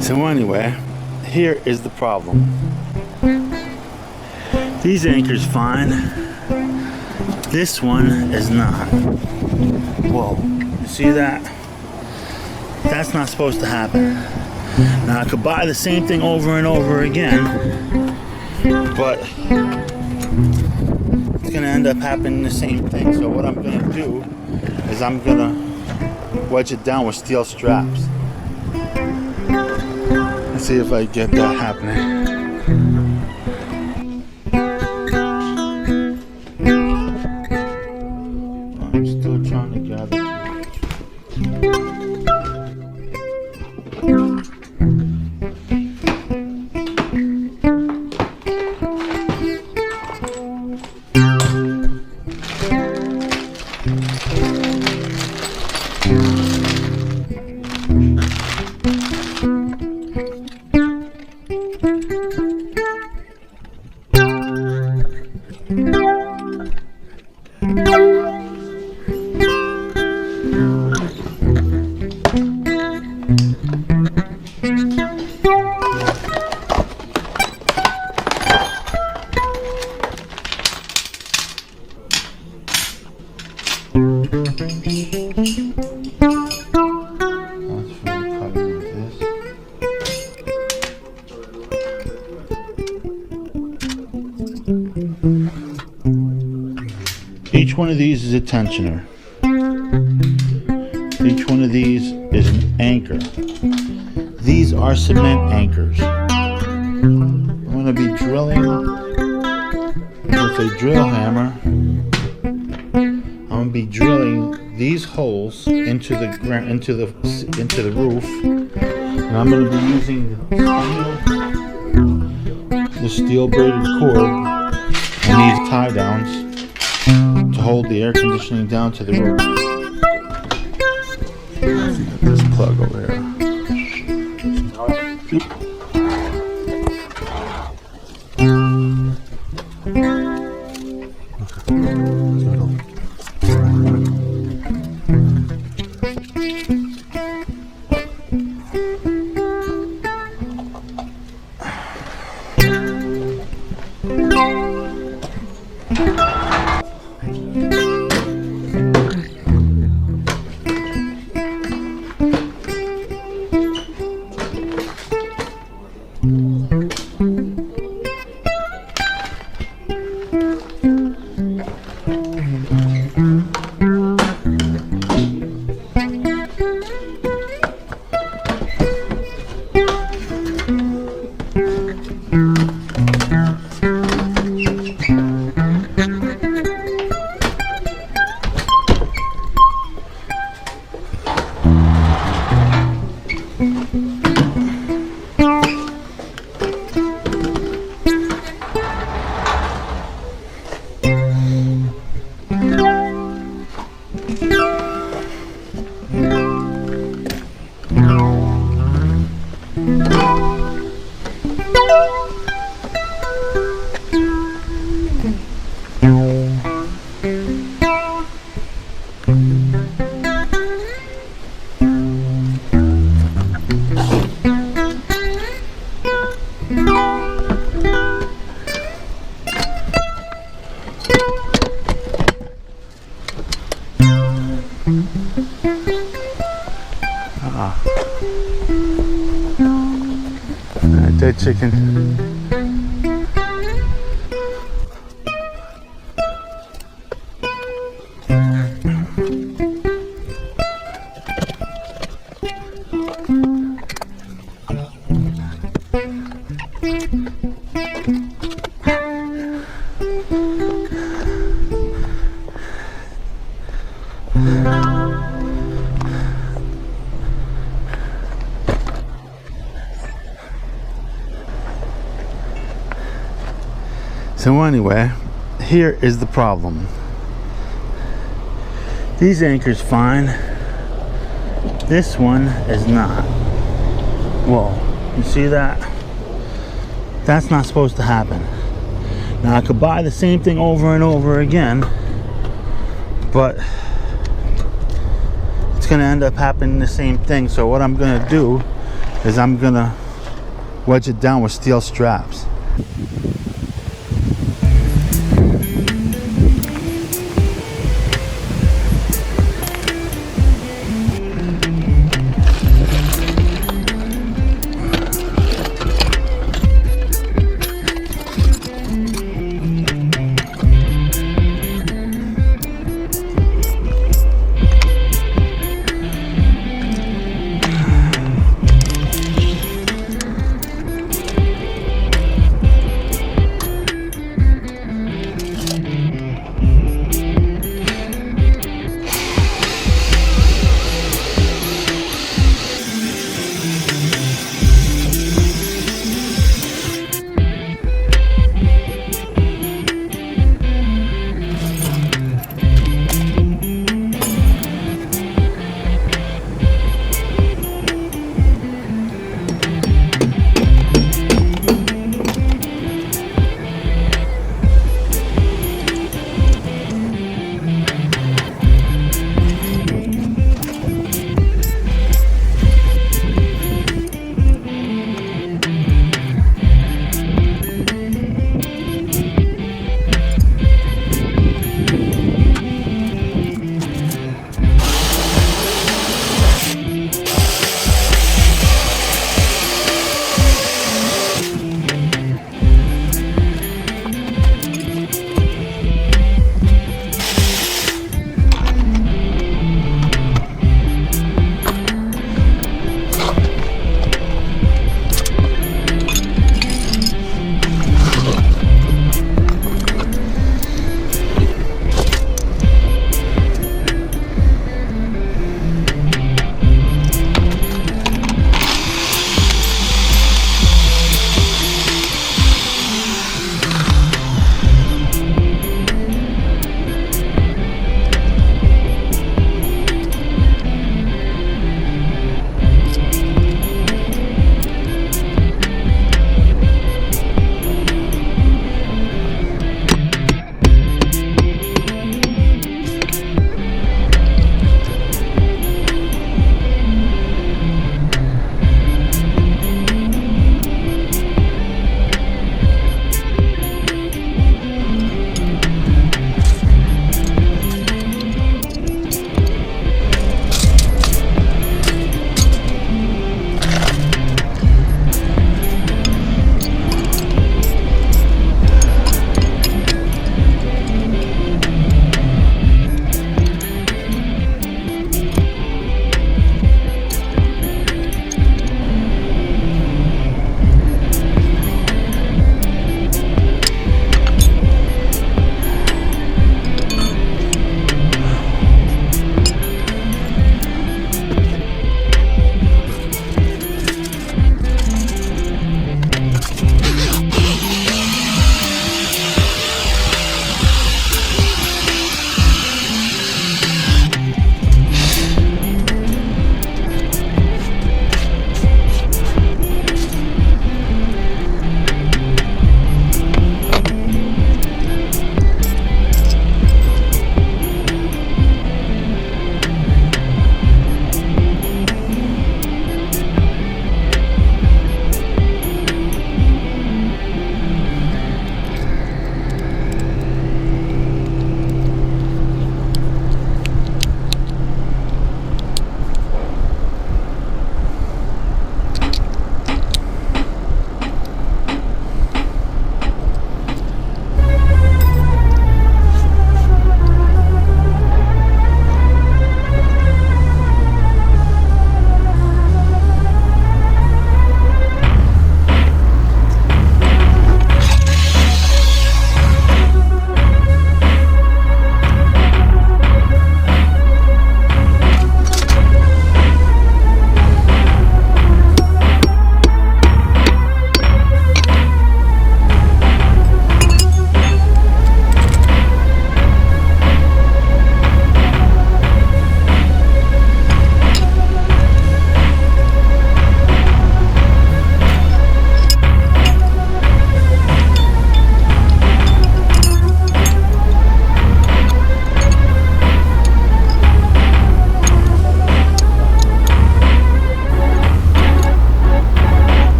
So anyway, here is the problem. These anchors fine. This one is not. Whoa, you see that? That's not supposed to happen. Now I could buy the same thing over and over again, but it's gonna end up happening the same thing. So what I'm gonna do is I'm gonna wedge it down with steel straps. Let's see if I get that happening. I'm still trying to gather. Each one of these is a tensioner. Each one of these is an anchor. These are cement anchors. I'm going to be drilling with a drill hammer. I'm going to be drilling these holes into the roof, and I'm going to be using the steel braided cord and these tie downs to hold the air conditioning down to the roof. Let's get this plug over here. Dead chicken. So anyway, here is the problem. These anchors fine. This one is not. Whoa, you see that? That's not supposed to happen. Now I could buy the same thing over and over again, but it's gonna end up happening the same thing. So what I'm gonna do is I'm gonna wedge it down with steel straps.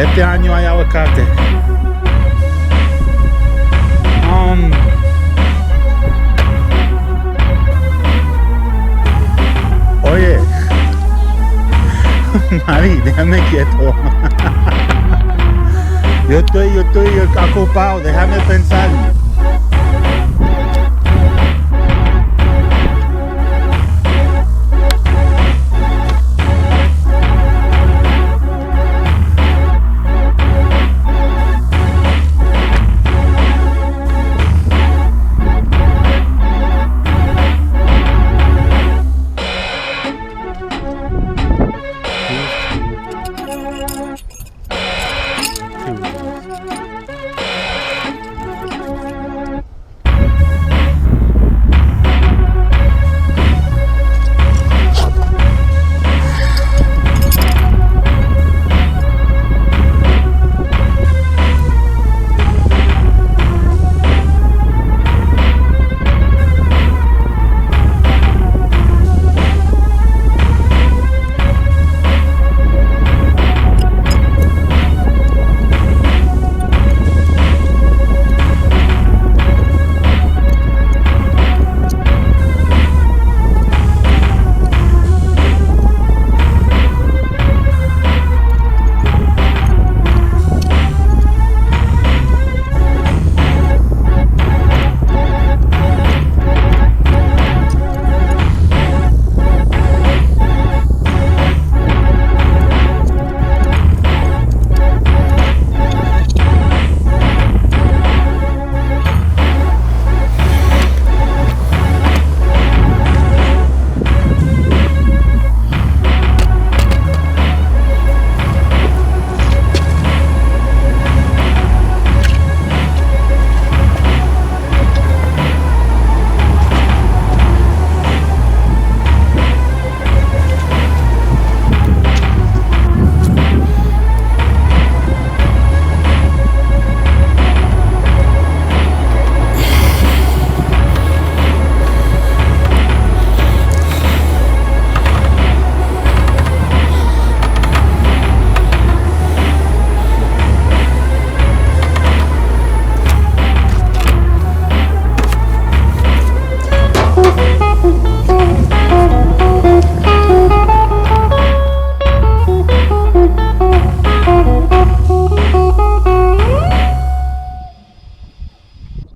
Este año hay aguacate. Oye, Mari, déjame quieto. Yo estoy ocupado, déjame pensar.